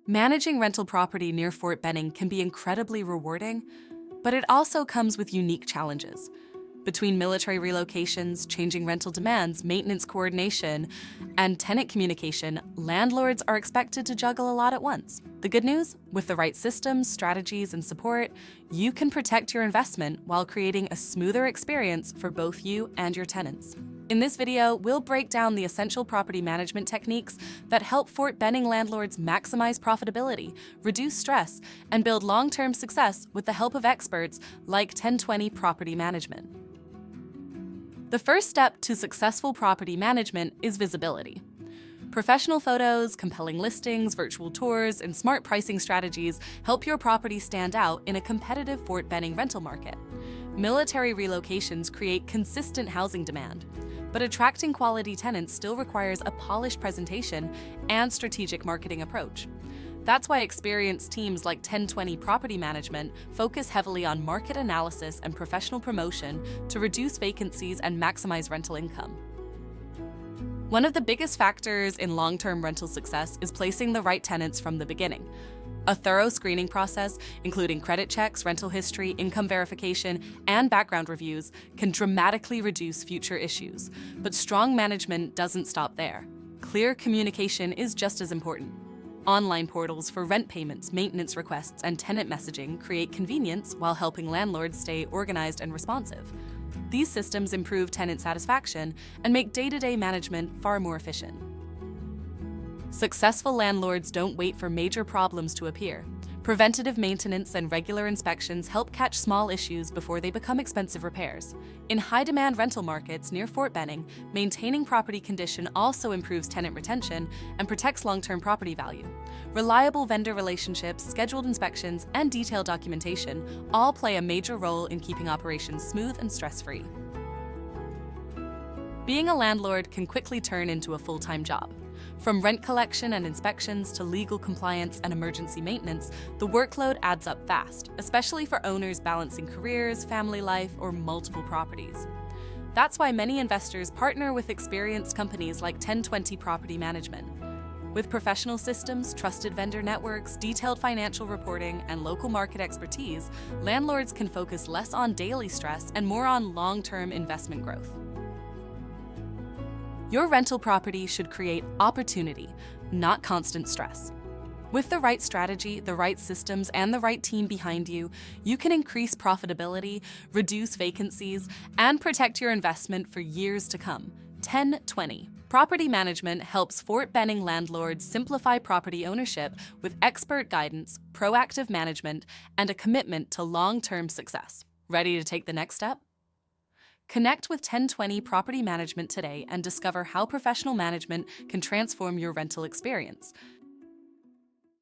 Managing rental property near Fort Benning can be incredibly rewarding, but it also comes with unique challenges. Between military relocations, changing rental demands, maintenance coordination, and tenant communication, landlords are expected to juggle a lot at once. The good news? With the right systems, strategies, and support, you can protect your investment while creating a smoother experience for both you and your tenants. In this video, we'll break down the essential property management techniques that help Fort Benning landlords maximize profitability, reduce stress, and build long-term success with the help of experts like 1020 Property Management. The first step to successful property management is visibility. Professional photos, compelling listings, virtual tours, and smart pricing strategies help your property stand out in a competitive Fort Benning rental market. Military relocations create consistent housing demand, but attracting quality tenants still requires a polished presentation and strategic marketing approach. That's why experienced teams like 1020 Property Management focus heavily on market analysis and professional promotion to reduce vacancies and maximize rental income. One of the biggest factors in long-term rental success is placing the right tenants from the beginning. A thorough screening process, including credit checks, rental history, income verification, and background reviews, can dramatically reduce future issues. But strong management doesn't stop there. Clear communication is just as important. Online portals for rent payments, maintenance requests, and tenant messaging create convenience while helping landlords stay organized and responsive. These systems improve tenant satisfaction and make day-to-day management far more efficient. Successful landlords don't wait for major problems to appear. Preventative maintenance and regular inspections help catch small issues before they become expensive repairs. In high-demand rental markets near Fort Benning, maintaining property condition also improves tenant retention and protects long-term property value. Reliable vendor relationships, scheduled inspections, and detailed documentation all play a major role in keeping operations smooth and stress-free. Being a landlord can quickly turn into a full-time job. From rent collection and inspections to legal compliance and emergency maintenance, the workload adds up fast, especially for owners balancing careers, family life, or multiple properties. That's why many investors partner with experienced companies like 1020 Property Management. With professional systems, trusted vendor networks, detailed financial reporting, and local market expertise, landlords can focus less on daily stress and more on long-term investment growth. Your rental property should create opportunity, not constant stress. With the right strategy, the right systems, and the right team behind you, you can increase profitability, reduce vacancies, and protect your investment for years to come. 1020 Property Management helps Fort Benning landlords simplify property ownership with expert guidance, proactive management, and a commitment to long-term success. Ready to take the next step? Connect with 1020 Property Management today and discover how professional management can transform your rental experience.